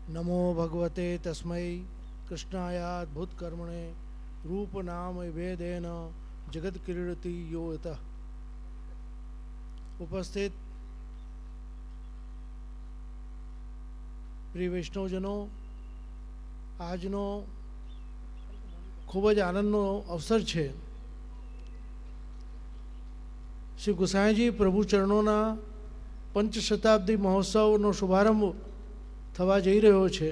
नमो भगवते तस्मै कृष्णायाद्भुतकर्मणे रूपनाम वेदेन जगत क्रीडति यो यतः। उपस्थित प्रिय वैष्णवजनो, આજનો ખૂબ જ આનંદનો અવસર છે। શ્રી ગુસાઈજી પ્રભુ ચરણોના પંચશતાબ્દી મહોત્સવનો શુભારંભ થવા જઈ રહ્યો છે।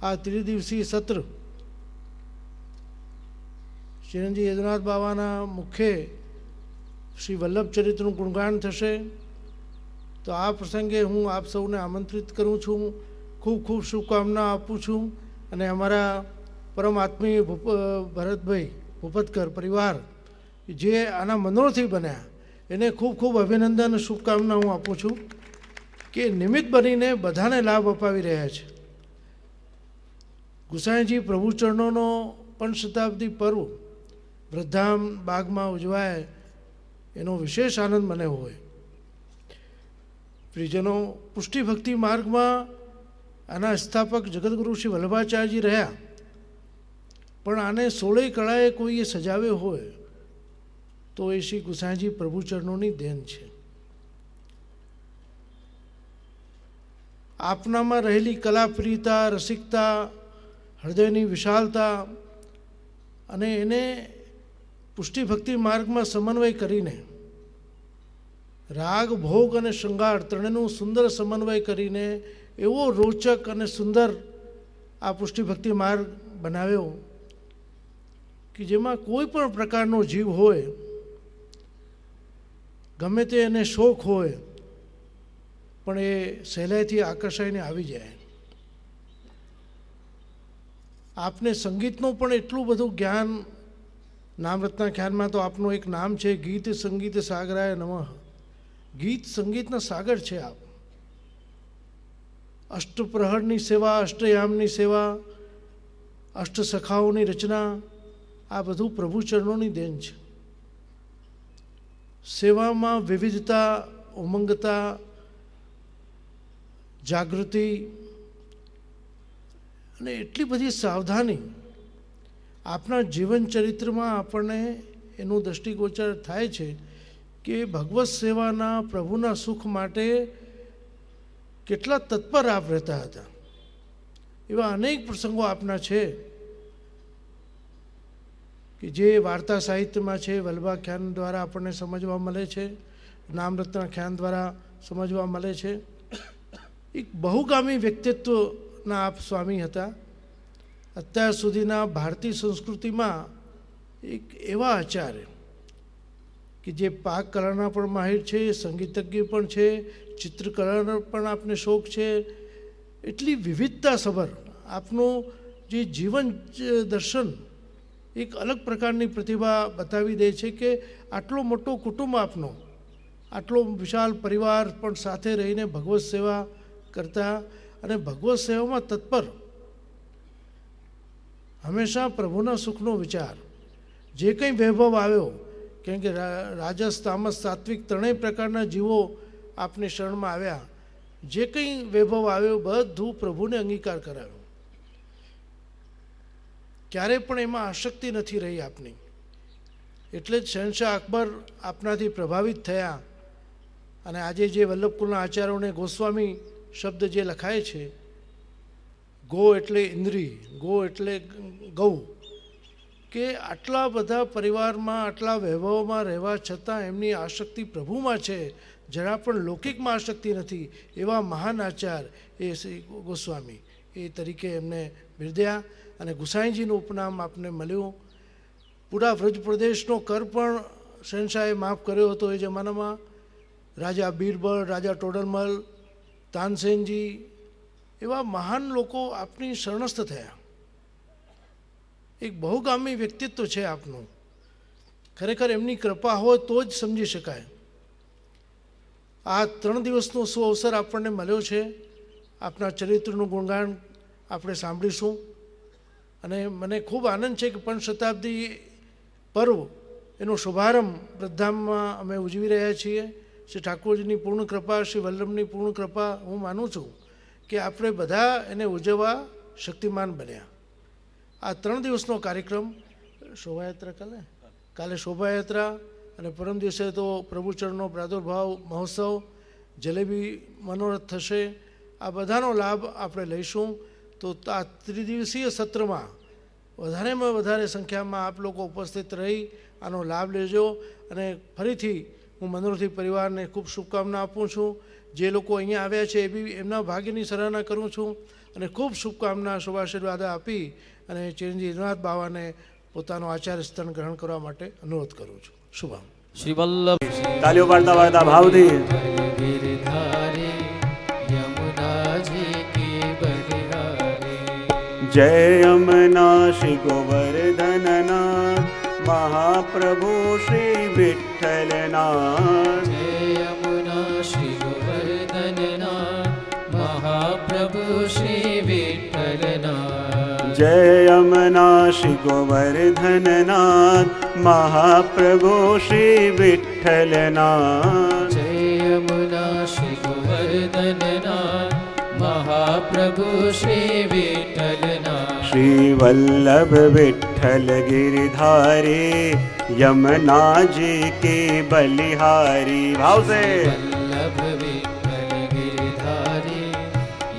આ ત્રિદિવસીય સત્ર શ્રીનંદજી યદુનાથ બાવાના મુખે શ્રી વલ્લભ ચરિત્રનું ગુણગાન થશે। તો આ પ્રસંગે હું આપ સૌને આમંત્રિત કરું છું, ખૂબ ખૂબ શુભકામના આપું છું અને અમારા પરમ આત્મીય ભરતભાઈ ભૂપતકર પરિવાર જે આના મનોરથી બન્યા એને ખૂબ ખૂબ અભિનંદન શુભકામના હું આપું છું કે નિમિત્ત બનીને બધાને લાભ અપાવી રહ્યા છે। ગુસાઈજી પ્રભુ ચરણોનો પંચશતાબ્દી પર્વ વૃદ્ધામ બાગમાં ઉજવાય એનો વિશેષ આનંદ મને હોય। પ્રિયજનો, પુષ્ટિ ભક્તિ માર્ગમાં આના સ્થાપક જગતગુરુ શ્રી વલ્લભાચાર્યજી રહ્યા, પણ આને 16 કળાએ કોઈએ સજાવ્યો હોય તો એ શ્રી ગુસાઈજી પ્રભુ ચરણોની દેન છે। આપનામાં રહેલી કલાપ્રિયતા, રસિકતા, હૃદયની વિશાલતા અને એને પુષ્ટિ ભક્તિ માર્ગમાં સમન્વય કરીને રાગ, ભોગ અને શૃંગાર ત્રણેયનું સુંદર સમન્વય કરીને એવો રોચક અને સુંદર આ પુષ્ટિ ભક્તિ માર્ગ બનાવ્યો કે જેમાં કોઈ પણ પ્રકારનો જીવ હોય, ગમે તે એને શોખ હોય, પણ એ સહેલાઈથી આકર્ષાઈને આવી જાય। આપને સંગીતનું પણ એટલું બધું જ્ઞાન, નામરત્ના ખ્યાલમાં તો આપનું એક નામ છે, ગીત સંગીત સાગરાય નમઃ। ગીત સંગીતના સાગર છે આપ। અષ્ટપ્રહરની સેવા, અષ્ટયામની સેવા, અષ્ટ સખાઓની રચના, આ બધું પ્રભુ ચરણોની દેન છે। સેવામાં વિવિધતા, ઉમંગતા, જાગૃતિ અને એટલી બધી સાવધાની આપના જીવન ચરિત્રમાં આપણને એનું દૃષ્ટિગોચર થાય છે કે ભગવત સેવાના, પ્રભુના સુખ માટે કેટલા તત્પર આપ રહેતા હતા। એવા અનેક પ્રસંગો આપના છે કે જે વાર્તા સાહિત્યમાં છે, વલ્લભાખ્યાન દ્વારા આપણને સમજવા મળે છે, નામરત્નાખ્યાન દ્વારા સમજવા મળે છે। એક બહુગામી વ્યક્તિત્વના આપ સ્વામી હતા। અત્યાર સુધીના ભારતીય સંસ્કૃતિમાં એક એવા આચાર્ય કે જે પાક કલાના પણ માહિર છે, સંગીતજ્ઞ પણ છે, ચિત્રકલાનો પણ આપને શોખ છે। એટલી વિવિધતાસભર આપનું જે જીવન દર્શન એક અલગ પ્રકારની પ્રતિભા બતાવી દે છે કે આટલો મોટો કુટુંબ આપનો, આટલો વિશાળ પરિવાર પણ સાથે રહીને ભગવત સેવા કરતા અને ભગવત સેવામાં તત્પર, હંમેશા પ્રભુના સુખનો વિચાર। જે કંઈ વૈભવ આવ્યો, કેમ કે રાજસ, તામસ, સાત્વિક ત્રણેય પ્રકારના જીવો આપની શરણમાં આવ્યા, જે કંઈ વૈભવ આવ્યો બધું પ્રભુને અંગીકાર કરાવ્યો। ક્યારેય પણ એમાં આસક્તિ નથી રહી આપની। એટલે જ શહેનશાહ અકબર આપનાથી પ્રભાવિત થયા અને આજે જે વલ્લભકુલના આચાર્યોને ગોસ્વામી શબ્દ જે લખાય છે, ગો એટલે ઇન્દ્રિય, ગો એટલે ગૌ, કે આટલા બધા પરિવારમાં, આટલા વૈભવમાં રહેવા છતાં એમની આસક્તિ પ્રભુમાં છે, જરા પણ લૌકિકમાં આસક્તિ નથી। એવા મહાન આચાર એ શ્રી ગોસ્વામી એ તરીકે એમને બિરદ્યા અને ગુસાઈજીનું ઉપનામ આપને મળ્યું। પૂરા વ્રજ પ્રદેશનો કર પણ શહેનશાહે માફ કર્યો હતો એ જમાનામાં। રાજા બીરબલ, રાજા ટોડરમલ, તાનસેનજી એવા મહાન લોકો આપની શરણસ્થ થયા। એક બહુગામી વ્યક્તિત્વ છે આપનું। ખરેખર એમની કૃપા હોય તો જ સમજી શકાય। આ 3 દિવસનો સુઅવસર આપણને મળ્યો છે। આપના ચરિત્રનું ગુણગાન આપણે સાંભળીશું અને મને ખૂબ આનંદ છે કે પંચશતાબ્દી પર્વ એનો શુભારંભ વૃદ્ધામમાં અમે ઉજવી રહ્યા છીએ। શ્રી ઠાકોરજીની પૂર્ણ કૃપા, શ્રી વલ્લભની પૂર્ણ કૃપા હું માનું છું કે આપણે બધા એને ઉજવવા શક્તિમાન બન્યા. આ 3 દિવસનો કાર્યક્રમ, શોભાયાત્રા કાલે શોભાયાત્રા અને પરમ દિવસે તો પ્રભુચરણનો પ્રાદુર્ભાવ મહોત્સવ, જલેબી મનોરથ થશે. આ બધાનો લાભ આપણે લઈશું. તો આ ત્રિદિવસીય સત્રમાં વધારેમાં વધારે સંખ્યામાં આપ લોકો ઉપસ્થિત રહી આનો લાભ લેજો. અને ફરીથી હું મનોરથી પરિવારને ખૂબ શુભકામના આપું છું. જે લોકો અહીંયા આવ્યા છે એ બી એમના ભાગ્યની સરાહના કરું છું અને ખૂબ શુભકામના, શુભાશીર્વાદ આપી અને ચિરંજીવી નાથ બાવાને પોતાનો આચાર્ય સ્થાન ગ્રહણ કરવા માટે અનુરોધ કરું છું. શુભમ. શ્રી વલ્લભ તાલીઓ પાડતા વાળતા ભાવથી જય યમુના શ્રી ગોવર્ધનના મહાપ્રભુ શ્રી વિઠ્ઠલના. જય યમુના શ્રી ગોવર્ધનના મહાપ્રભુ શ્રી વિઠ્ઠલના. જય યમુના શ્રી ગોવર્ધનના મહાપ્રભુ શ્રી વિઠ્ઠલના. જય યમુના શ્રી ગોવર્ધનના મહાપ્રભુ શ્રી વિઠ્ઠલના. શ્રી વલ્લભ વિઠ્ઠલ ગિરધારી यमुनाजी के बलिहारी. भाव से वल्लभ विठ्ठल गिरधारी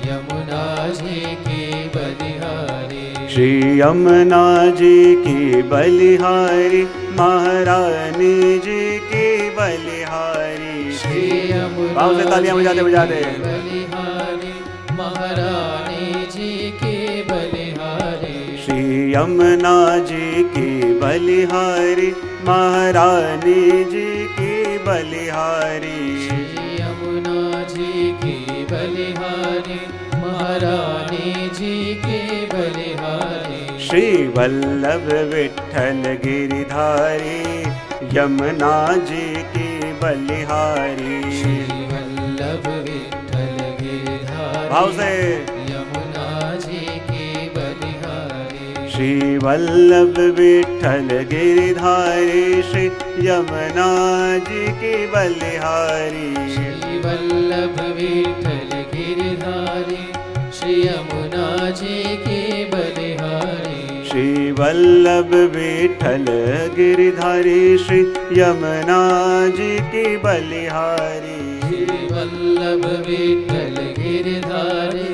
यमुनाजी के बलिहारी. श्री यमुना जी की बलिहारी महारानी जी की बलिहारी. श्री यमुना भाव से तालियां बजाते बजाते बलिहारी महारानी जी की बलिहारी. श्री यमुना जी की बलिहारी महारानी जी की बलिहारी. श्री यमुना जी की बलिहारी महारानी जी की बलिहारी. श्री वल्लभ विठ्ठल गिरधारी यमुना जी की बलिहारी. श्री वल्लभ विठ्ठल गिरधारी भाव से यमुना जी की बलिहारी. श्री वल्लभ विठ्ठल गिरधारी श्री यमुना जी की बलिहारी. श्री वल्लभ विठ्ठल गिरधारी श्री यमुना जी की बलिहारी. श्री वल्लभ विठ्ठल गिरधारी श्री यमुना जी की बलिहारी. श्री वल्लभ विठ्ठल गिरधारी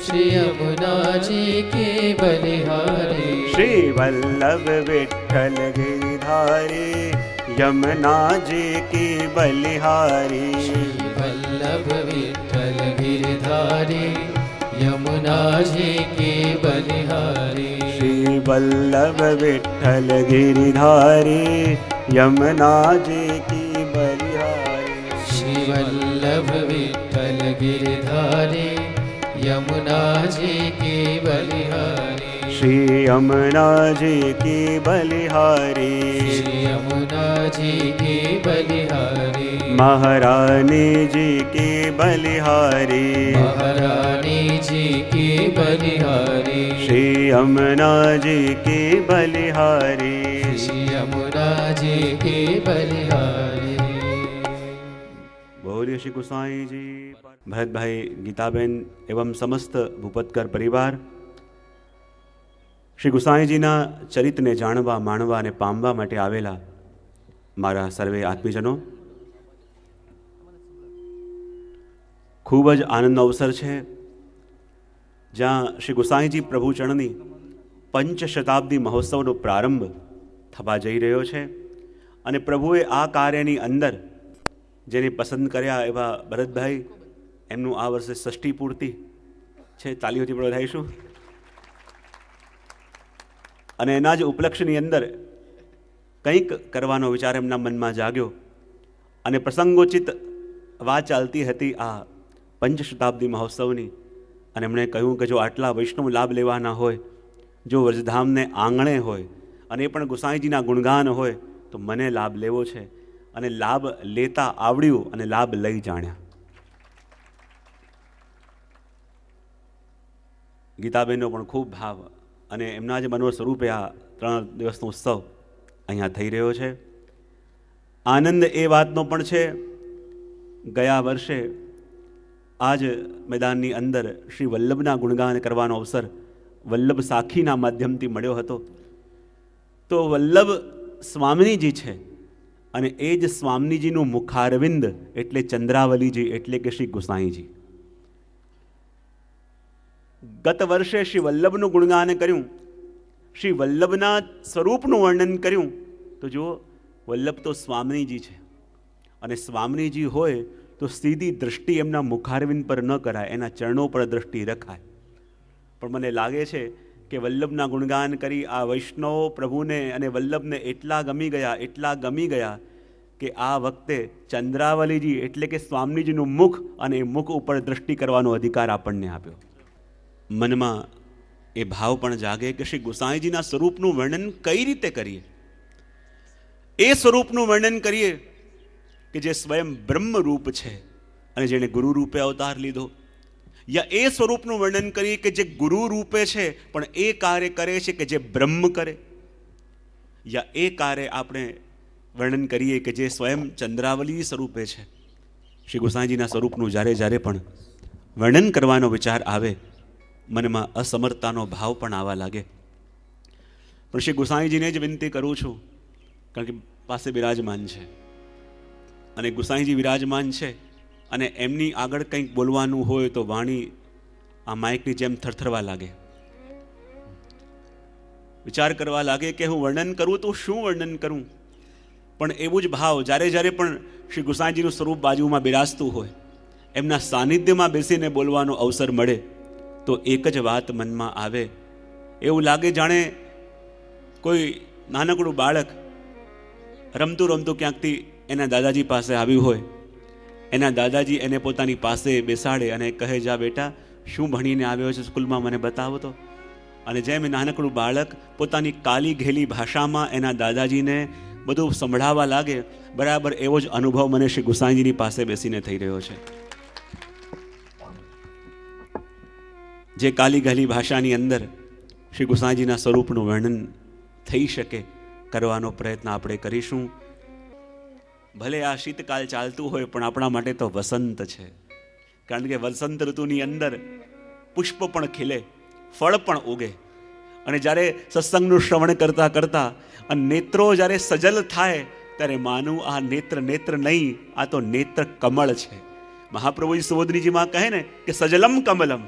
श्री यमुना जी की बलिहारी. श्री वल्लभ विठ्ठल गिरधारी यमुना जी की बलिहारी. श्री वल्लभ विठ्ठल गिरधारी यमुना जी की बलिहारी. श्री वल्लभ विठ्ठल गिरधारी यमुना जी की बलिहारी. श्री वल्लभ विठ्ठल गिरधारी यमुना जी की बलिहारी. श्री यमुना जी की बलिहारी. श्री यमुना जी की बलिहारी. महारानी जी की बलिहारी. महारानी जी की बलिहारी. श्री यमुना जी की बलिहारी. श्री यमुना जी की बलिहारी. बोलिए श्री गोसाई जी. भरत भाई, गीताबेन एवं समस्त भूपतकर परिवार શ્રી ગુસાઈજીના ચરિત્રને જાણવા, માણવા અને પામવા માટે આવેલા મારા સર્વે આત્મીજનો, ખૂબ જ આનંદનો અવસર છે જ્યાં શ્રી ગુસાઈજી પ્રભુચરણની પંચશતાબ્દી મહોત્સવનો પ્રારંભ થવા જઈ રહ્યો છે. અને પ્રભુએ આ કાર્યની અંદર જેને પસંદ કર્યા એવા ભરતભાઈ, એમનું આ વર્ષે ષષ્ઠી પૂર્તિ છે. તાલીઓથી પણ વધાવીશું. અને એના જ ઉપલક્ષ્યની અંદર કંઈક કરવાનો વિચાર એમના મનમાં જાગ્યો અને પ્રસંગોચિત વાત ચાલતી હતી આ પંચશતાબ્દી મહોત્સવની. અને એમણે કહ્યું કે જો આટલા વૈષ્ણવ લાભ લેવાના હોય, જો વ્રજધામને આંગણે હોય અને એ પણ ગુસાઈજીના ગુણગાન હોય, તો મને લાભ લેવો છે. અને લાભ લેતા આવડ્યું અને લાભ લઈ જાણ્યા. ગીતાબેનનો પણ ખૂબ ભાવ અને એમના જ મનોહર સ્વરૂપે આ 3 દિવસનો ઉત્સવ અહીંયા થઈ રહ્યો છે. આનંદ એ વાતનો પણ છે, ગયા વર્ષે આ જ મેદાનની અંદર શ્રી વલ્લભના ગુણગાન કરવાનો અવસર વલ્લભ સાખીના માધ્યમથી મળ્યો હતો. તો વલ્લભ સ્વામિનીજી છે અને એ જ સ્વામિનીજીનું મુખારવિંદ એટલે ચંદ્રાવલીજી એટલે કે શ્રી ગુસાઈજી. ગત વર્ષે શ્રી વલ્લભનું ગુણગાન કર્યું, શ્રી વલ્લભના સ્વરૂપનું વર્ણન કર્યું. તો જુઓ, વલ્લભ તો સ્વામિનીજી છે અને સ્વામિનીજી હોય તો સીધી દૃષ્ટિ એમના મુખારવિંદ પર ન કરાય, એના ચરણો પર દૃષ્ટિ રખાય. પણ મને લાગે છે કે વલ્લભના ગુણગાન કરી આ વૈષ્ણવ પ્રભુને અને વલ્લભને એટલા ગમી ગયા કે આ વખતે ચંદ્રાવલીજી એટલે કે સ્વામિનીજીનું મુખ અને એ મુખ ઉપર દૃષ્ટિ કરવાનો અધિકાર આપણને આપ્યો. મનમાં એ ભાવ પણ જાગે કે શ્રી ગુસાઈજીના સ્વરૂપનું વર્ણન કઈ રીતે કરીએ. એ સ્વરૂપનું વર્ણન કરીએ કે જે સ્વયં બ્રહ્મરૂપ છે અને જેણે ગુરુ રૂપે અવતાર લીધો, યા એ સ્વરૂપનું વર્ણન કરીએ કે જે ગુરુ રૂપે છે પણ એ કાર્ય કરે છે કે જે બ્રહ્મ કરે, યા એ કાર્ય આપણે વર્ણન કરીએ કે જે સ્વયં ચંદ્રાવલી સ્વરૂપે છે. શ્રી ગુસાઈજીના સ્વરૂપનું જ્યારે પણ વર્ણન કરવાનો વિચાર આવે, મનમાં અસમર્થતાનો ભાવ પણ આવવા લાગે. પણ શ્રી ગુસાઈજીને જ વિનંતી કરું છું, કારણ કે પાસે બિરાજમાન છે અને ગુસાઈજી વિરાજમાન છે અને એમની આગળ કંઈક બોલવાનું હોય તો વાણી આ માઇકની જેમ થરથરવા લાગે, વિચાર કરવા લાગે કે હું વર્ણન કરું તો શું વર્ણન કરું. પણ એવું જ ભાવ જ્યારે પણ શ્રી ગુસાઈજીનું સ્વરૂપ બાજુમાં બિરાજતું હોય, એમના સાનિધ્યમાં બેસીને બોલવાનો અવસર મળે તો એક જ વાત મનમાં આવે. એવું લાગે જાણે કોઈ નાનકડું બાળક રમતું ક્યાંકથી એના દાદાજી પાસે આવ્યું હોય, એના દાદાજી એને પોતાની પાસે બેસાડે અને કહે, જા બેટા, શું ભણીને આવ્યો છે સ્કૂલમાં, મને બતાવો તો. અને જેમ નાનકડું બાળક પોતાની કાલી ઘેલી ભાષામાં એના દાદાજીને બધું સંભળાવવા લાગે, બરાબર એવો જ અનુભવ મને શ્રી ગુસાઈજીની પાસે બેસીને થઈ રહ્યો છે. જે કાલી ઘેલી ભાષાની અંદર શ્રી ગુસાઈજીના સ્વરૂપનું વર્ણન થઈ શકે કરવાનો પ્રયત્ન આપણે કરીશું. ભલે આ શીતકાલ ચાલતું હોય પણ આપણા માટે તો વસંત છે, કારણ કે વસંત ઋતુની અંદર પુષ્પ પણ ખીલે, ફળ પણ ઉગે. અને જ્યારે સત્સંગનું શ્રવણ કરતા અને નેત્રો જ્યારે સજલ થાય ત્યારે માનું આ નેત્ર નહીં, આ તો નેત્ર કમળ છે. મહાપ્રભુજી સુબોધનીજીમાં કહે ને કે સજલમ કમલમ,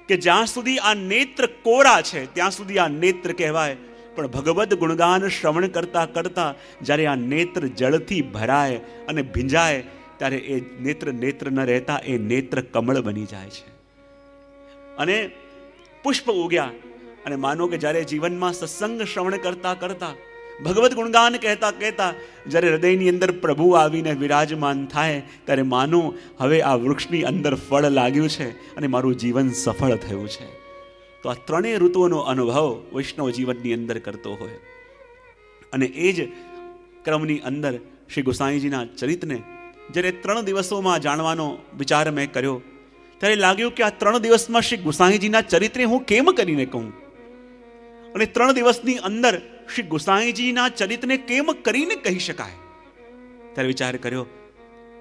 કે જ્યાં સુધી આ નેત્ર કોરા છે ત્યાં સુધી આ નેત્ર કહેવાય. પણ ભગવદ ગુણગાન શ્રવણ કરતા જ્યારે આ નેત્ર જળથી ભરાય અને ભીંજાય ત્યારે એ નેત્ર ન રહેતા એ નેત્ર કમળ બની જાય છે અને પુષ્પ ઉગ્યા. અને માનો કે જ્યારે જીવનમાં સત્સંગ શ્રવણ કરતા ભગવદ ગુણગાન કહેતા જ્યારે હૃદયની અંદર પ્રભુ આવીને વિરાજમાન થાય ત્યારે માનો હવે આ વૃક્ષની અંદર ફળ લાગ્યું છે અને મારું જીવન સફળ થયું છે. તો આ ત્રણેય ઋતુઓનો અનુભવ વૈષ્ણવ જીવનની અંદર કરતો હોય. અને એ જ ક્રમની અંદર શ્રી ગુસાઈજીના ચરિત્રને જ્યારે 3 દિવસોમાં જાણવાનો વિચાર મેં કર્યો ત્યારે લાગ્યું કે આ 3 દિવસમાં શ્રી ગુસાઈજીના ચરિત્રને હું કેમ કરીને કહું, અને 3 દિવસની અંદર શ્રી ગુસાઈજીના ચરિત્રને કેમ કરીને કહી શકાય. ત્યારે વિચાર કર્યો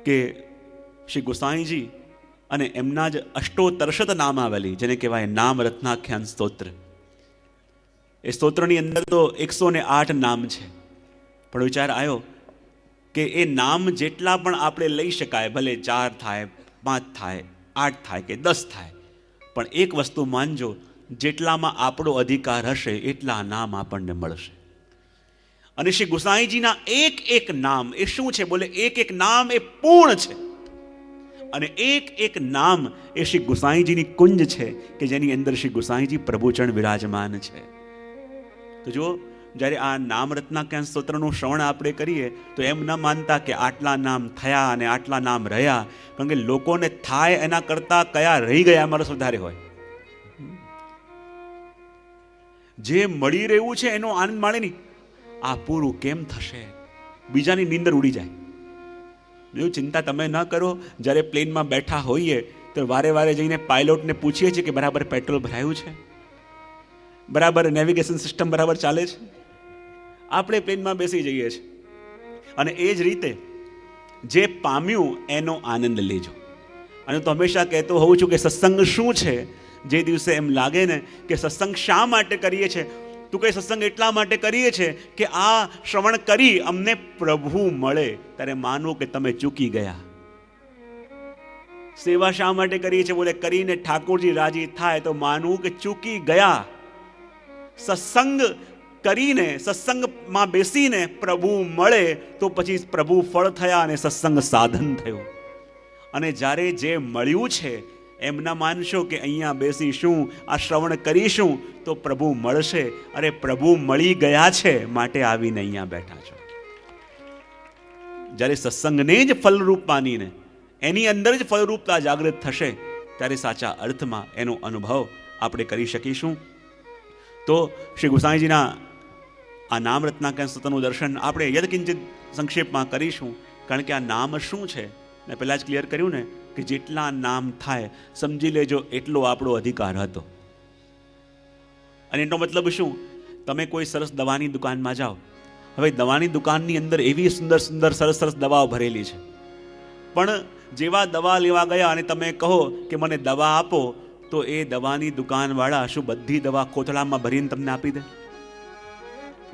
કે શ્રી ગુસાઈજી અને એમના જ અષ્ટોત્તરશત નામાવલી, જેને કહેવાય નામ રત્નાખ્યાન સ્તોત્ર. એ સ્તોત્રની અંદર તો 108 નામ છે. પણ વિચાર આવ્યો કે એ નામ જેટલા પણ આપણે લઈ શકાય, ભલે 4 થાય, 5 થાય, 8 થાય કે 10 થાય, પણ એક વસ્તુ માનજો, જેટલામાં આપણો અધિકાર હશે એટલા નામ આપણને મળશે. અને શ્રી ગુસાઈજીના એક નામ એ શું છે? બોલે એક નામ એ પૂર્ણ છે. અને એક નામ એ શ્રી ગુસાઈજીની કુંજ છે કે જેની અંદર શ્રી ગુસાઈજી પ્રભુચરણ વિરાજમાન છે. તો જો જ્યારે આ નામ રત્નાખ્યાન સ્તોત્રનું શ્રવણ આપણે કરીએ તો એમ ન માનતા કે આટલા નામ થયા અને આટલા નામ રહ્યા, કારણ કે લોકોને થાય એના કરતા કયા રહી ગયા એમાં રસ વધારે હોય. જે મળી રહ્યું છે એનો આનંદ માણે નહીં, આ પૂરું કેમ થશે, બીજાની નીંદર ઉડી જાય. એવું ચિંતા તમે ન કરો. જ્યારે પ્લેનમાં બેઠા હોઈએ તો વારે જઈને પાયલોટને પૂછીએ છીએ કે બરાબર પેટ્રોલ ભરાયું છે, બરાબર નેવિગેશન સિસ્ટમ બરાબર ચાલે છે. આપણે પ્લેનમાં બેસી જઈએ છીએ. અને એ જ રીતે જે પામ્યું એનો આનંદ લેજો. અને તો હંમેશા કહેતો હોઉં છું કે સત્સંગ શું છે. જે દિવસે એમ લાગે ને કે સત્સંગ શા માટે કરીએ છીએ, તું કઈ સત્સંગ એટલા માટે કરીએ છીએ કે આ શ્રવણ કરી અમને પ્રભુ મળે, ત્યારે માનો કે તમે ચૂકી ગયા. સેવા શા માટે કરીએ છીએ, બોલે કરીને ઠાકોરજી રાજી થાય તો માનવું કે ચૂકી ગયા. સત્સંગ કરીને સત્સંગમાં બેસીને પ્રભુ મળે તો પછી પ્રભુ ફળ થયા અને સત્સંગ સાધન થયું. અને જ્યારે જે મળ્યું છે એમ ના માનશો કે અહીંયા બેસીશું, આ શ્રવણ કરીશું તો પ્રભુ મળશે. અરે પ્રભુ મળી ગયા છે માટે આવીને અહીંયા બેઠા છો. જ્યારે સત્સંગને જ ફલરૂપ માનીને એની અંદર જ ફલરૂપતા જાગૃત થશે ત્યારે સાચા અર્થમાં એનો અનુભવ આપણે કરી શકીશું. તો શ્રી ગુસાઈજીના આ નામ રત્નાકર સ્તોત્રનું દર્શન આપણે યદકિંચિત સંક્ષેપમાં કરીશું. કારણ કે આ નામ શું છે મેં પહેલાં જ ક્લિયર કર્યું ને કે જેટલા નામ થાય સમજી લેજો એટલો આપણો અધિકાર હતો. અને એનો મતલબ શું, તમે કોઈ સરસ દવાની દુકાનમાં જાઓ, હવે દવાની દુકાનની અંદર એવી સુંદર સુંદર સરસ સરસ દવાઓ ભરેલી છે, પણ જેવા દવા લેવા ગયા અને તમે કહો કે મને દવા આપો, તો એ દવાની દુકાનવાળા શું બધી દવા કોથળામાં ભરીને તમને આપી દે?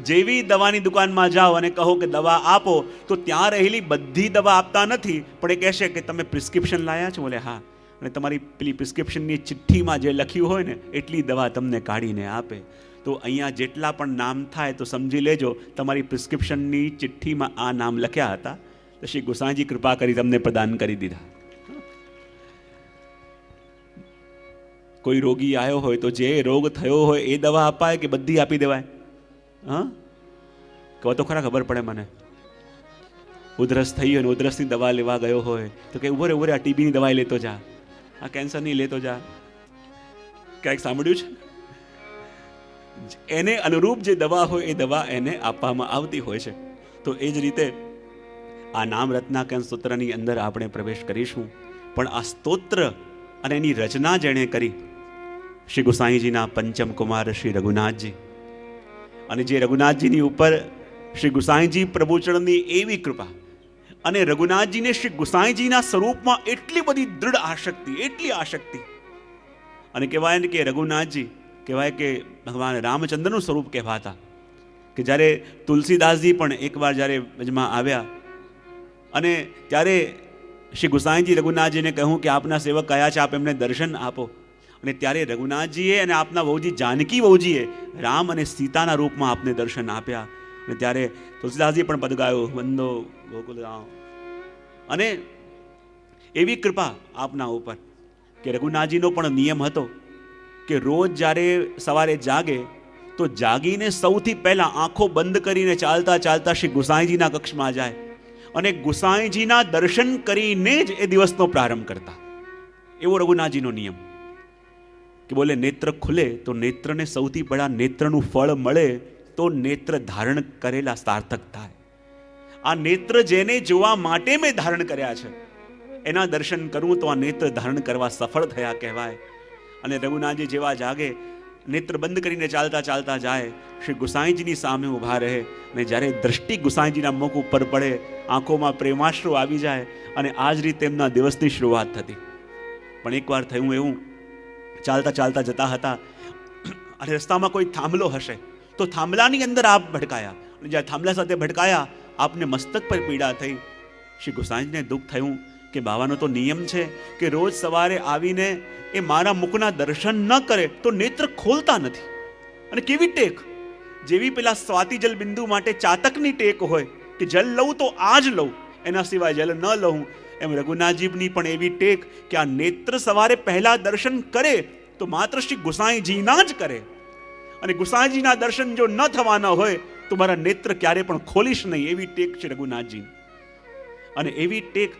જેવી દવાની દુકાનમાં જાઓ અને કહો કે દવા આપો, તો ત્યાં રહેલી બધી દવા આપતા નથી, પણ એ કહેશે કે તમે પ્રિસ્ક્રિપ્શન લાયા છો? બોલે હા. અને તમારી પેલી પ્રિસ્ક્રિપ્શનની ચિઠ્ઠીમાં જે લખ્યું હોય ને એટલી દવા તમને કાઢીને આપે. તો અહીંયા જેટલા પણ નામ થાય તો સમજી લેજો તમારી પ્રિસ્ક્રિપ્શનની ચિઠ્ઠીમાં આ નામ લખ્યા હતા, તો શ્રી ગુસાઈજી કૃપા કરી તમને પ્રદાન કરી દીધા. કોઈ રોગી આવ્યો હોય તો જે રોગ થયો હોય એ દવા અપાય કે બધી આપી દેવાય? હા, કહો તો ખરા, ખબર પડે મને. ઉધરસ થઈ હોય ને ઉધરસની દવા લેવા ગયો હોય તો કે ઉભો રે આ ટીબીની દવા લેતો જા, આ કેન્સરની લેતો જા. ક્યાંક સાંભળ્યું છે? એને અનુરૂપ જે દવા હોય એ દવા એને આપવામાં આવતી હોય છે. તો એ જ રીતે આ નામ રત્નાકર સ્તોત્રની અંદર આપણે પ્રવેશ કરીશું. પણ આ સ્તોત્ર અને એની રચના જેણે કરી શ્રી ગુસાઈજીના પંચમ કુમાર શ્રી રઘુનાથજી. અને જે રઘુનાથજીની ઉપર શ્રી ગુસાઈજી પ્રભુચરણની એવી કૃપા, અને રઘુનાથજીને શ્રી ગુસાઈજીના સ્વરૂપમાં એટલી બધી દૃઢ આસક્તિ, એટલી આસક્તિ. અને કહેવાય ને કે રઘુનાથજી કહેવાય કે ભગવાન રામચંદ્રનું સ્વરૂપ કહેવાતા. કે જ્યારે તુલસીદાસજી પણ એકવાર જ્યારે વજમાં આવ્યા અને ત્યારે શ્રી ગુસાઈજી રઘુનાથજીને કહ્યું કે આપના સેવક કયા છે, આપ એમને દર્શન આપો. અને ત્યારે રઘુનાથજીએ અને આપના વહુજી જાનકી વહુજીએ રામ અને સીતાના રૂપમાં આપને દર્શન આપ્યા. અને ત્યારે તુલસીદાસજી પણ પદ ગાયો, વંદો ગોકુલ રામ. અને એવી કૃપા આપના ઉપર કે રઘુનાથજીનો પણ નિયમ હતો કે રોજ જ્યારે સવારે જાગે તો જાગીને સૌથી પહેલા આંખો બંધ કરીને ચાલતા ચાલતા શ્રી ગુસાઈજીના કક્ષમાં જાય અને ગુસાઈજીના દર્શન કરીને જ એ દિવસનો પ્રારંભ કરતા. એવો રઘુનાથજીનો નિયમ કે બોલે નેત્ર ખુલે તો નેત્રને સૌથી પહેલા નેત્રનું ફળ મળે તો નેત્ર ધારણ કરેલા સાર્થક થાય. આ નેત્ર જેને જોવા માટે મેં ધારણ કર્યા છે એના દર્શન કરું તો આ નેત્ર ધારણ કરવા સફળ થયા કહેવાય. અને રઘુનાથજી જેવા જાગે, નેત્ર બંધ કરીને ચાલતા ચાલતા જાય, શ્રી ગુસાઈજીની સામે ઊભા રહે અને જ્યારે દ્રષ્ટિ ગુસાઈજીના મુખ ઉપર પડે, આંખોમાં પ્રેમાશ્રુ આવી જાય અને આ જ રીતે એમના દિવસની શરૂઆત થતી. પણ એકવાર થયું એવું, ચાલતા ચાલતા જતા હતા અને રસ્તામાં કોઈ થાંભલો હશે તો થાંભલાની અંદર આપ ભટકાયા. અને જ્યારે થાંભલા સાથે ભટકાયા આપને મસ્તક પર પીડા થઈ. શ્રી ગુસાઈજીને દુઃખ થયું કે બાવાનો તો નિયમ છે કે રોજ સવારે આવીને એ મારા મુખના દર્શન ન કરે તો નેત્ર ખોલતા નથી. અને કેવી ટેક, જેવી પેલા સ્વાતિ જલ બિંદુ માટે ચાતકની ટેક હોય કે જલ લઉં તો આ જ લઉં, એના સિવાય જલ ન લઉં, એમ રઘુનાથજીની પણ એવી ટેક કે આ નેત્ર સવારે પહેલા દર્શન કરે તો માત્ર શ્રી ગુસાઈજીના જ કરે. અને ગુસાઈજીના દર્શન જો ન થવાના હોય તો મારા નેત્ર ક્યારે પણ ખોલીશ નહીં, એવી ટેક છે રઘુનાથજી. અને એવી ટેક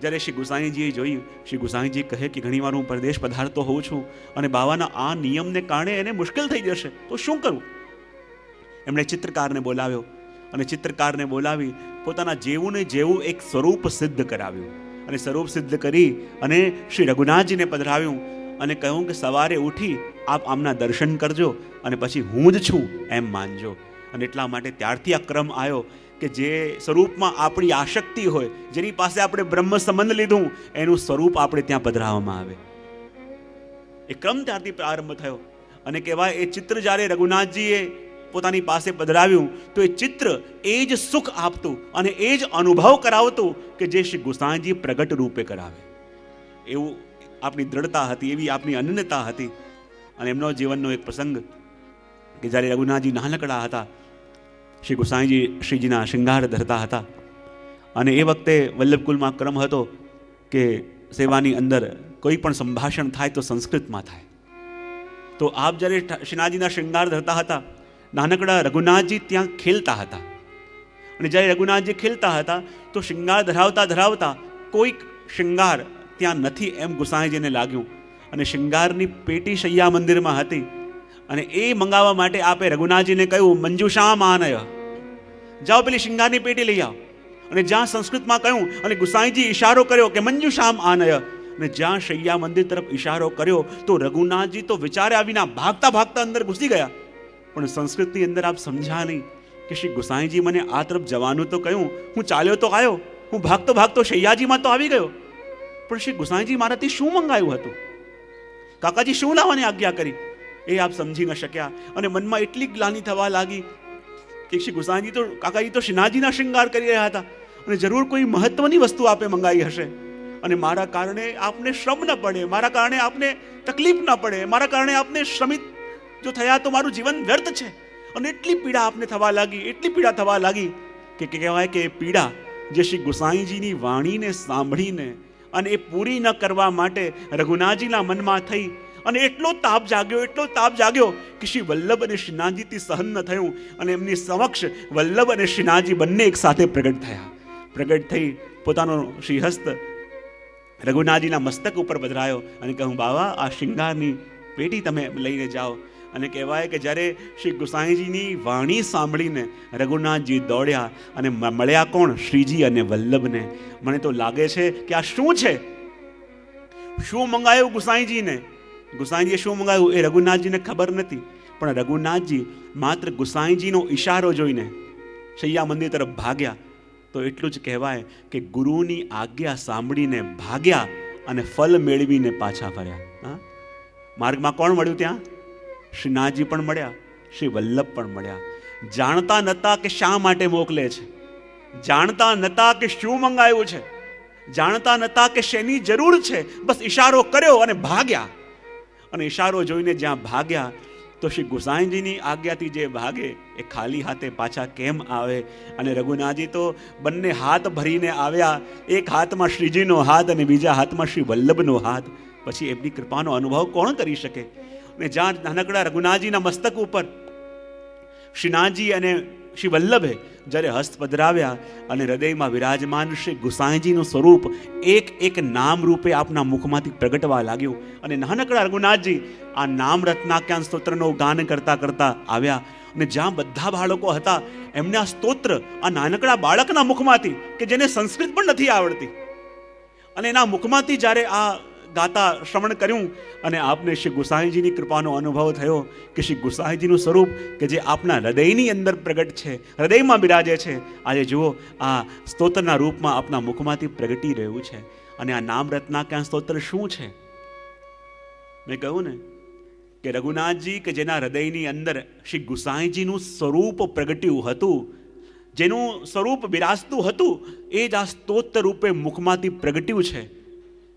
જ્યારે શ્રી ગુસાઈજીએ જોયું, શ્રી ગુસાઈજી કહે કે ઘણીવાર હું પરદેશ પધારતો હોઉં છું અને બાવાના આ નિયમને કારણે એને મુશ્કેલ થઈ જશે તો શું કરું? એમણે ચિત્રકારને બોલાવ્યો અને ચિત્રકારને બોલાવી પોતાના જેવું ને જેવું એક સ્વરૂપ સિદ્ધ કરાવ્યું. અને સ્વરૂપ સિદ્ધ કરી અને શ્રી રઘુનાથજીને પધરાવ્યું અને કહ્યું કે સવારે ઉઠી આપ આમના દર્શન કરજો અને પછી હું જ છું એમ માનજો. અને એટલા માટે ત્યારથી આ ક્રમ આવ્યો કે જે સ્વરૂપમાં આપણી આસક્તિ હોય, જેની પાસે આપણે બ્રહ્મ સંબંધ લીધું, એનું સ્વરૂપ આપણે ત્યાં પધરાવવામાં આવે. એ ક્રમ ત્યારથી પ્રારંભ થયો. અને કહેવાય એ ચિત્ર જ્યારે રઘુનાથજીએ પોતાની પાસે પધરાવ્યું તો એ ચિત્ર એ જ સુખ આપતું અને એ જ અનુભવ કરાવતું કે જે શ્રી ગોસાઈજી પ્રગટ રૂપે કરાવે. એવું આપણી દ્રઢતા હતી, એવી આપણી અનન્યતા હતી. અને એમનો જીવનનો એક પ્રસંગ કે જ્યારે રઘુનાથજી નાનકડા હતા, શ્રી ગોસાઈજી શ્રીજીના શૃંગાર ધરતા હતા, અને એ વખતે વલ્લભકુલમાં ક્રમ હતો કે સેવાની અંદર કોઈ પણ સંભાષણ થાય તો સંસ્કૃતમાં થાય. તો આપ જ્યારે શ્રીનાથજીના શૃંગાર ધરતા હતા, નાનકડા રઘુનાથજી ત્યાં ખેલતા હતા. અને જ્યારે રઘુનાથજી ખેલતા હતા તો શૃંગાર ધરાવતા ધરાવતા કોઈક શૃંગાર ત્યાં નથી એમ ગોસાઈજીને લાગ્યું. અને શૃંગારની પેટી શૈયા મંદિરમાં હતી, અને એ મંગાવવા માટે આપે રઘુનાથજીને કહ્યું, મંજુષામ આનય, જાઓ પેલી શૃંગારની પેટી લઈ આવો. અને જ્યાં સંસ્કૃતમાં કહ્યું અને ગોસાઈજી ઈશારો કર્યો કે મંજુષામ આનય, અને જ્યાં શૈયા મંદિર તરફ ઈશારો કર્યો તો રઘુનાથજી તો વિચાર્યા વિના ભાગતા ભાગતા અંદર ઘૂસી ગયા. પણ સંસ્કૃતની અંદર આપ સમજ્યા નહીં કે શ્રી ગોસાઈજી મને આ તરફ જવાનું તો કહ્યું, હું ચાલ્યો તો આવ્યો, હું ભાગતો ભાગતો શૈયાજીમાં તો આવી ગયો, પણ શ્રી ગોસાઈજી મારાથી શું મંગાયું હતું, કાકાજી શું લાવવાની આજ્ઞા કરી, એ આપ સમજી ન શક્યા. અને મનમાં એટલી ગ્લાનિ થવા લાગી કે શ્રી ગોસાઈજી તો કાકાજી તો શ્રીનાથજીના શૃંગાર કરી રહ્યા હતા, અને જરૂર કોઈ મહત્વની વસ્તુ આપે મંગાવી હશે, અને મારા કારણે આપને શ્રમ ન પડે, મારા કારણે આપને તકલીફ ન પડે, મારા કારણે આપને શ્રમિત જો થયા તો મારું જીવન વ્યર્થ છે. અને એટલી પીડા આપને થવા લાગી, એટલી પીડા થવા લાગી કે કહેવાય કે એ પીડા જે શ્રી ગોસાઈજીની વાણીને સાંભળીને અને એ પૂરી ન કરવા માટે રઘુનાથજીના મનમાં થઈ, અને એટલો તાપ જાગ્યો કે શ્રી વલ્લભ અને શ્રીનાથજીથી સહન ન થયું, અને એમની સમક્ષ વલ્લભ અને શ્રીનાથજી બંને એક સાથે પ્રગટ થયા. પ્રગટ થઈ પોતાનો શ્રીહસ્ત રઘુનાથજીના મસ્તક ઉપર પધરાયો અને કહું, બાવા આ શૃંગારની પેટી તમે લઈને જાઓ. અને કહેવાય કે જ્યારે શ્રી ગોસાઈજીની વાણી સાંભળીને રઘુનાથજી દોડ્યા અને મળ્યા કોણ? શ્રીજી અને વલ્લભને. મને તો લાગે છે કે આ શું છે, શું મંગાયું ગોસાઈજીને? ગોસાઈજીએ શું મંગાયું એ રઘુનાથજીને ખબર નથી, પણ રઘુનાથજી માત્ર ગોસાઈજીનો ઈશારો જોઈને શૈયા મંદિર તરફ ભાગ્યા. તો એટલું જ કહેવાય કે ગુરુની આજ્ઞા સાંભળીને ભાગ્યા અને ફલ મેળવીને પાછા ફર્યા. માર્ગમાં કોણ મળ્યું? ત્યાં શ્રીનાથજી પણ મળ્યા, શ્રી વલ્લભ પણ મળ્યા. જાણતા નતા કે શા માટે મોકલે છે, જાણતા નતા કે શું મંગાયું છે, જાણતા નતા કે શેની જરૂર છે, બસ ઈશારો કર્યો અને ભાગ્યા. અને ઈશારો જોઈને જ્યાં ભાગ્યા તો શ્રી ગોસાઈજીની આજ્ઞાથી જે ભાગે એ ખાલી હાથે પાછા કેમ આવે? અને રઘુનાથજી તો બંને હાથ ભરીને આવ્યા, એક હાથમાં શ્રીજીનો હાથ અને બીજા હાથમાં શ્રી વલ્લભનો હાથ. પછી એમની કૃપાનો અનુભવ કોણ કરી શકે? અને જ્યાં નાનકડા રઘુનાથજીના મસ્તક ઉપર શ્રીનાથજી અને શ્રી વલ્લભે જ્યારે હસ્ત પધરાવ્યા અને હૃદયમાં વિરાજમાન શ્રી ગોસાઈજીનું સ્વરૂપ એક એક નામ રૂપે આપના મુખમાંથી પ્રગટવા લાગ્યું. અને નાનકડા રઘુનાથજી આ નામ રત્નાખ્યાન સ્તોત્રનું ગાન કરતા કરતા આવ્યા, અને જ્યાં બધા બાળકો હતા એમને આ સ્તોત્ર આ નાનકડા બાળકના મુખમાંથી, કે જેને સંસ્કૃત પણ નથી આવડતી, અને એના મુખમાંથી જ્યારે આ ગાતા શ્રવણ કર્યું, અને આપને શ્રી ગોસાઈજીની કૃપાનો અનુભવ થયો કે શ્રી ગોસાઈજીનું સ્વરૂપ કે જે આપના હૃદયની અંદર પ્રગટ છે, હૃદયમાં બિરાજે છે, આજે જુઓ આ સ્તોત્રના રૂપમાં આપના મુખમાંથી પ્રગટી રહ્યું છે. અને આ નામ રત્નાખ્યાન સ્તોત્ર શું છે? મેં કહ્યું ને કે રઘુનાથજી કે જેના હૃદયની અંદર શ્રી ગોસાઈજીનું સ્વરૂપ પ્રગટ્યું હતું, જેનું સ્વરૂપ બિરાજતું હતું, એ જ આ સ્તોત્ર રૂપે મુખમાંથી પ્રગટ્યું છે.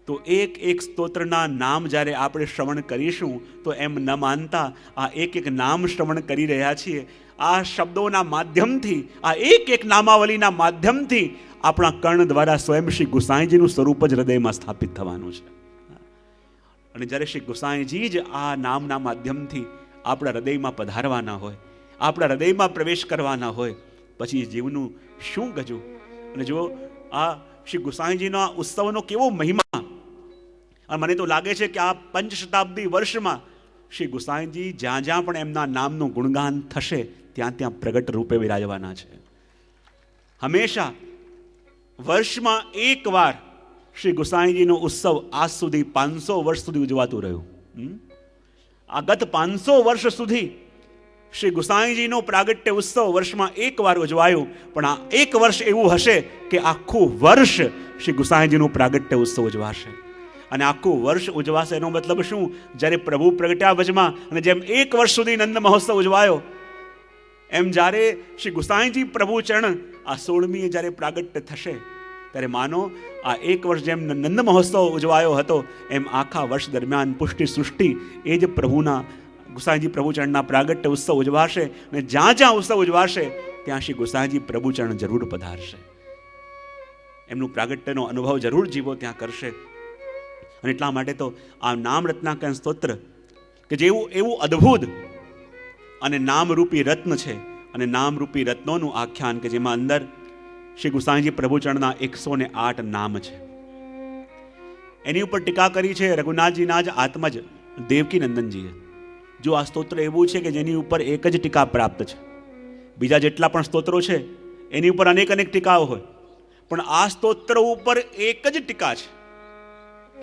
તો એક એક સ્તોત્રના નામ જ્યારે આપણે શ્રવણ કરીશું તો એમ ન માનતા આ એક એક નામ શ્રવણ કરી રહ્યા છીએ. આ શબ્દોના માધ્યમથી, આ એક એક નામાવલીના માધ્યમથી આપણા કર્ણ દ્વારા સ્વયં શ્રી ગોસાઈજીનું સ્વરૂપ જ હૃદયમાં સ્થાપિત થવાનું છે. અને જ્યારે શ્રી ગોસાઈજી જ આ નામના માધ્યમથી આપણા હૃદયમાં પધારવાના હોય, આપણા હૃદયમાં પ્રવેશ કરવાના હોય, પછી જીવનું શું ગજું? અને જો આ શ્રી ગોસાઈજીના ઉત્સવનો કેવો મહિમા! અને મને તો લાગે છે કે આ પંચશતાબ્દી વર્ષમાં શ્રી ગોસાઈજી જ્યાં જ્યાં પણ એમના નામનું ગુણગાન થશે ત્યાં ત્યાં પ્રગટ રૂપે વિરાજવાના છે. હંમેશા વર્ષમાં એકવાર શ્રી ગોસાઈજીનો ઉત્સવ આજ સુધી 500 વર્ષ સુધી ઉજવાતું રહ્યું. આ ગત 500 વર્ષ સુધી શ્રી ગુસાઈજીનો પ્રાગટ્ય ઉત્સવ વર્ષમાં એકવાર ઉજવાયો, પણ આ એક વર્ષ એવું હશે કે આખું વર્ષ શ્રી ગુસાઈજીનું પ્રાગટ્ય ઉત્સવ ઉજવાશે. અને આખું વર્ષ ઉજવાશે એનો મતલબ શું? જ્યારે પ્રભુ પ્રગટ્યા વચમાં, અને જેમ એક વર્ષ સુધી નંદ મહોત્સવ ઉજવાયો, એમ જ્યારે શ્રી ગુસાઈજી પ્રભુ ચરણ આ 16મીએ જ્યારે પ્રાગટ્ય થશે, ત્યારે માનો આ એક વર્ષ જેમ નંદ મહોત્સવ ઉજવાયો હતો, એમ આખા વર્ષ દરમિયાન પુષ્ટિ સૃષ્ટિ એ જ પ્રભુના ગુસાઈજી પ્રભુચરણના પ્રાગટ્ય ઉત્સવ ઉજવાશે. અને જ્યાં જ્યાં ઉત્સવ ઉજવાશે ત્યાં શ્રી ગુસાઈજી પ્રભુચરણ જરૂર પધારશે. એમનું પ્રાગટ્યનો અનુભવ જરૂર જીવો ત્યાં કરશે. અને એટલા માટે તો આ નામ રત્નાકર સ્તોત્ર કે જેવું એવું અદ્ભુત અને નામરૂપી રત્ન છે, અને નામરૂપી રત્નોનું આખ્યાન કે જેમાં અંદર શ્રી ગુસાઈજી પ્રભુચરણના 108 નામ છે. એની ઉપર ટીકા કરી છે રઘુનાથજીના જ આત્મજ દેવકી નંદનજીએ. જો આ સ્તોત્ર એવું છે કે જેની ઉપર એક જ ટીકા પ્રાપ્ત છે, બીજા જેટલા પણ સ્તોત્રો છે એની ઉપર અનેક ટીકાઓ હોય, પણ આ સ્તોત્ર ઉપર એક જ ટીકા છે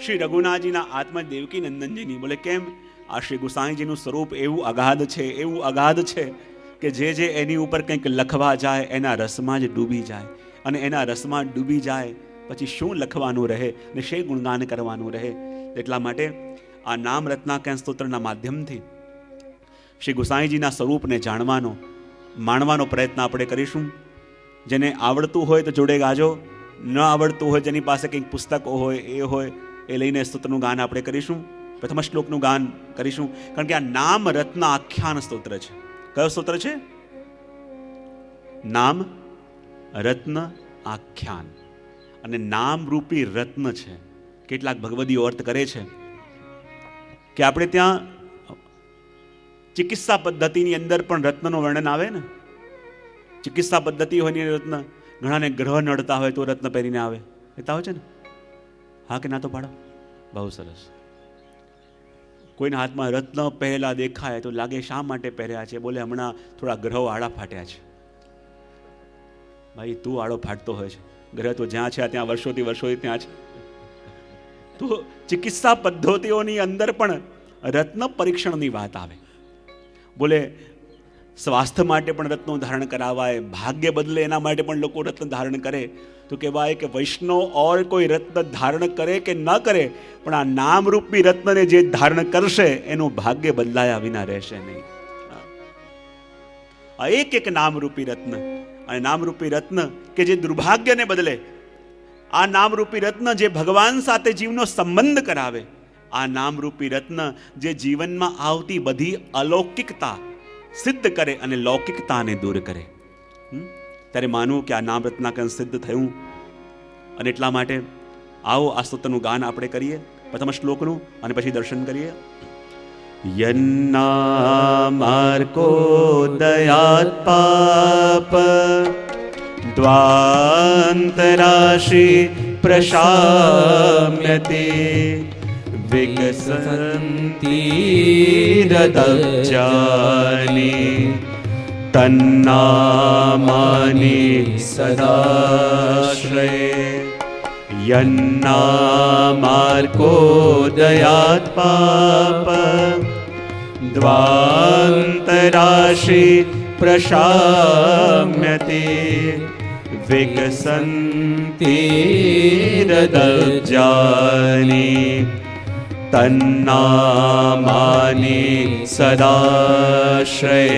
શ્રી રઘુનાથજીના આત્મજ દેવકી નંદનજીની. બોલે કેમ? આ શ્રી ગુસાઈજીનું સ્વરૂપ એવું અગાધ છે, એવું અગાધ છે કે જે એની ઉપર કંઈક લખવા જાય એના રસમાં જ ડૂબી જાય, અને એના રસમાં ડૂબી જાય પછી શું લખવાનું રહે ને શું ગુણગાન કરવાનું રહે. એટલા માટે આ નામ રત્નાકર સ્તોત્રના માધ્યમથી શ્રી ગુસાઈજીના સ્વરૂપને જાણવાનો, માણવાનો પ્રયત્ન આપણે કરીશું. જેને આવડતું હોય તો જોડે ગાજો, ન આવડતું હોય જેની પાસે કંઈક પુસ્તકો હોય એ લઈને સ્તોત્રનું ગાન આપણે કરીશું. પ્રથમ શ્લોકનું ગાન કરીશું, કારણ કે આ નામ રત્ન આખ્યાન સ્તોત્ર છે. કયો સ્તોત્ર છે? નામ રત્ન આખ્યાન. અને નામ રૂપી રત્ન છે. કેટલાક ભગવદીઓ અર્થ કરે છે કે આપણે ત્યાં ચિકિત્સા પદ્ધતિની અંદર પણ રત્નનું વર્ણન આવે ને. ચિકિત્સા પદ્ધતિ હોય ને રત્ન, ઘણાને ગ્રહ નડતા હોય તો રત્ન પહેરીને આવે, કહેતા હોય છે ને. હા કે ના તો પાડો? બહુ સરસ. કોઈના હાથમાં રત્ન પહેરેલા દેખાય તો લાગે શા માટે પહેર્યા છે? બોલે હમણાં થોડા ગ્રહો આડા ફાટ્યા છે. ભાઈ તું આડો ફાટતો હોય છે, ગ્રહ તો જ્યાં છે ત્યાં વર્ષોથી ત્યાં છે. તો ચિકિત્સા પદ્ધતિઓની અંદર પણ રત્ન પરીક્ષણની વાત આવે. બોલે સ્વાસ્થ્ય માટે પણ રત્નો ધારણ કરાવાય, ભાગ્ય બદલે એના માટે પણ લોકો રત્ન ધારણ કરે. તો કહેવાય કે વૈષ્ણવ ઓર કોઈ રત્ન ધારણ કરે કે ન કરે, પણ આ નામરૂપી રત્નને જે ધારણ કરશે એનું ભાગ્ય બદલાયા વિના રહેશે નહીં. આ એક નામરૂપી રત્ન, અને નામરૂપી રત્ન કે જે દુર્ભાગ્યને બદલે, આ નામરૂપી રત્ન જે ભગવાન સાથે જીવનો સંબંધ કરાવે, આ નામરૂપી રત્ન જે જીવનમાં આવતી બધી અલૌકિકતા સિદ્ધ કરે અને લૌકિકતાને દૂર કરે. ત્યારે માનવું કે આ નામ રત્નાકર સિદ્ધ થયું. અને એટલા માટે આવો આ સ્તોત્રનું ગાન આપણે કરીએ, પ્રથમ શ્લોકનું, અને પછી દર્શન કરીએ. યન્નામાર્કો દયાત પાપ દ્વાંતરાશિ પ્રશામ્યતે વિકસંતિ હૃદબ્જાની તન્નામાની સદાશ્રયે. યન્નામાર્કો દયાત પાપ દ્વાંતરાશિ પ્રશામ્યતે વિકસંતિ હૃદબ્જાની તન્નામાની સદાશ્રયે.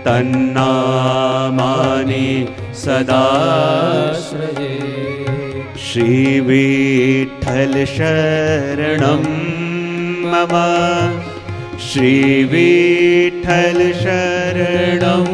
તન્નામાની સદાશ્રયે. શ્રી વિઠ્ઠલ શરણં મમ, શ્રી વિઠ્ઠલ શરણં